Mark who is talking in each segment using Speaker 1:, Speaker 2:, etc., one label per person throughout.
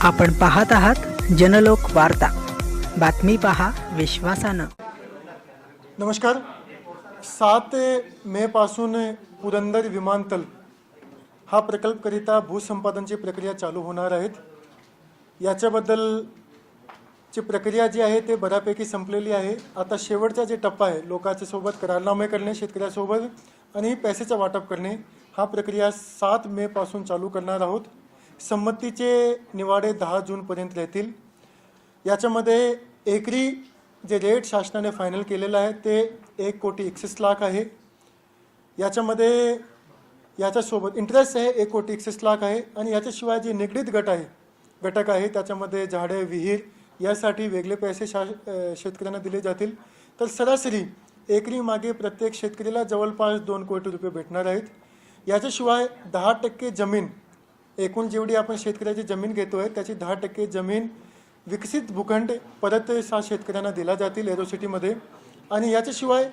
Speaker 1: आपण पाहत आहात जनलोक वार्ता, बातमी पहा विश्वासानं।
Speaker 2: नमस्कार। 7 मे पासून पुरंदर विमानतळ हा प्रकल्पकरिता भूसंपादनची प्रक्रिया चालू होणार आहेत। याच्याबद्दलची प्रक्रिया जी आहे ते बऱ्यापैकी संपलेली आहे। आता शेवटचा जे टप्पा आहे लोकांच्या सोबत करारनामे करणे, शेतकऱ्यासोबत आणि पैशाचं वाटप करणे, हा प्रक्रिया 7 मे पासून चालू करणार आहोत। संमतीचे निवाडे 10 जूनपर्यंत राहतील। याच्यामध्ये एकरी जे रेट शासनाने फायनल केलेलं आहे ते 1,61,00,000 आहे। याच्यामध्ये याच्यासोबत इंटरेस्ट आहे 1,61,00,000 आहे आणि याच्याशिवाय जे निगडीत घटक आहे त्याच्यामध्ये झाडे, विहीर यासाठी वेगळे पैसे शेतकऱ्यांना दिले जातील। तर सरासरी एकरी मागे प्रत्येक शेतकऱ्याला जवळपास 2 कोटी रुपये भेटणार आहेत। याच्याशिवाय 10% जमीन, एकूण जेवढी आपण शेतकऱ्याची जमीन घेतोय त्याची 10% जमीन विकसित भूखंड परत शेतकऱ्यांना दिला जातील एरोसिटीमध्ये। आणि याच्याशिवाय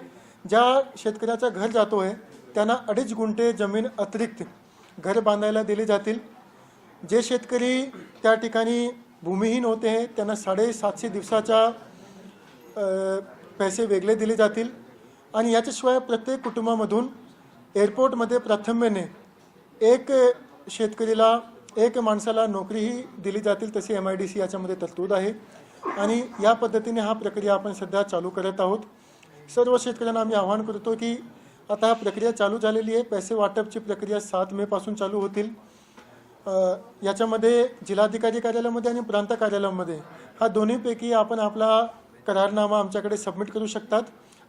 Speaker 2: ज्या शेतकऱ्याचा घर जातो आहे त्यांना 2.5 गुंठे जमीन अतिरिक्त घर बांधायला दिली जातील। जे शेतकरी त्या ठिकाणी भूमिहीन होते हैं त्यांना 750 दिवसाचा पैसे वेगळे दिले जातील। आणि याच्याशिवाय प्रत्येक कुटुंबामधून एअरपोर्टमध्ये प्राथम्याने एक शेतकरीला, एक माणसाला नोकरीही दिली जातील, तशी MIDC याच्यामध्ये तरतूद आहे। आणि या पद्धतीने हा प्रक्रिया आपण सध्या चालू करत आहोत। सर्व शेतकऱ्यांना आम्ही आवाहन करतो की आता हा प्रक्रिया चालू झालेली आहे। पैसे वाटपची प्रक्रिया 7 मे पासून चालू होतील। याच्यामध्ये जिल्हाधिकारी कार्यालयामध्ये आणि प्रांत कार्यालयामध्ये हा दोन्हीपैकी आपण आपला करारनामा आमच्याकडे सबमिट करू शकतात।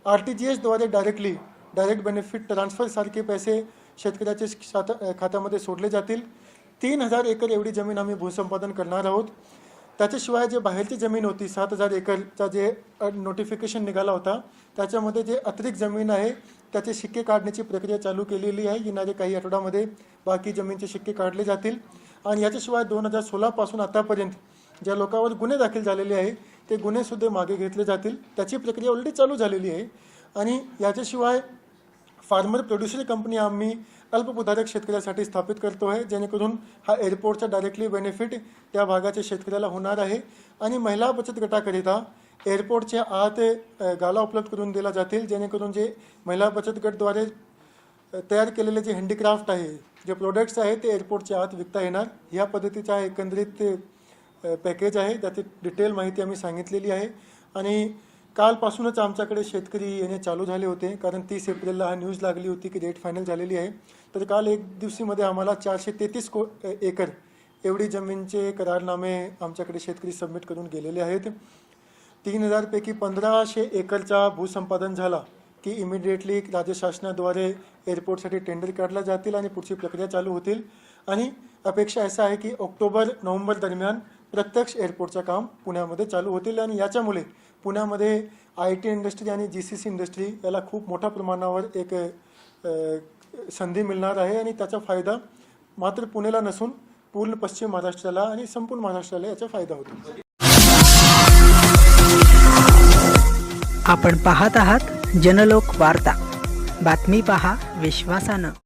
Speaker 2: RTGS द्वारे डायरेक्ट बेनिफिट ट्रान्सफर सारखे पैसे शेतकऱ्याच्या खात्यामध्ये सोडले जातील। 3,000 एकर एवढी जमीन आम्ही भूसंपादन करणार आहोत। त्याच्याशिवाय जे बाहेरची जमीन होती 7,000 एकरचा जे नोटिफिकेशन निघाला होता त्याच्यामध्ये जे अतिरिक्त जमीन आहे त्याचे शिक्के काढण्याची प्रक्रिया चालू केलेली आहे। येणाऱ्या काही आठवड्यामध्ये बाकी जमीनचे शिक्के काढले जातील। आणि याच्याशिवाय 2016 पासून आतापर्यंत ज्या लोकांवर गुन्हे दाखल झालेले आहे ते गुन्हेसुद्धा मागे घेतले जातील। त्याची प्रक्रिया ऑलरेडी चालू झालेली आहे। आणि याच्याशिवाय फार्मर प्रोड्युसर कंपनी आम्ही अल्पभूधारक शेतकऱ्यासाठी स्थापित करतो आहे, जेणेकरून हा एअरपोर्टचा डायरेक्टली बेनिफिट त्या भागाच्या शेतकऱ्याला होणार आहे। आणि महिला बचत गटाकरिता एअरपोर्टच्या आत गाला उपलब्ध करून दिला जातील, जेणेकरून जे महिला बचत गटद्वारे तयार केलेले जे हँडीक्राफ्ट आहे, जे प्रोडक्ट्स आहेत ते एअरपोर्टच्या आत विकता येणार। ह्या पद्धतीचा एकंदरीत पॅकेज आहे, त्याची डिटेल माहिती आम्ही सांगितलेली आहे। आणि कालपासूनच आमच्याकडे शेतकरी येणे चालू झाले होते, कारण 30 एप्रिलला हा न्यूज लागली होती की रेट फायनल झालेली आहे। तर काल एक दिवशीमध्ये आम्हाला 433 एकर एवढी जमीनचे करारनामे आमच्याकडे शेतकरी सबमिट करून गेलेले आहेत। 3,000 पैकी 1,500 एकरचा भूसंपादन झाला की इमिडिएटली राज्य शासनाद्वारे एअरपोर्टसाठी टेंडर काढला जातील आणि पुढची प्रक्रिया चालू होतील। आणि अपेक्षा असा आहे की ऑक्टोबर-नोव्हेंबर दरम्यान प्रत्यक्ष एअरपोर्टचं काम पुण्यामध्ये चालू होतील। आणि याच्यामुळे पुण्यामध्ये IT इंडस्ट्री आणि GCC इंडस्ट्री याला खूप मोठ्या प्रमाणावर एक संधी मिळणार आहे। आणि त्याचा फायदा मात्र पुण्याला नसून पूर्ण पश्चिम महाराष्ट्राला आणि संपूर्ण महाराष्ट्राला याचा फायदा होतो।
Speaker 1: आपण पाहत आहात जनलोक वार्ता, बातमी पहा विश्वासानं।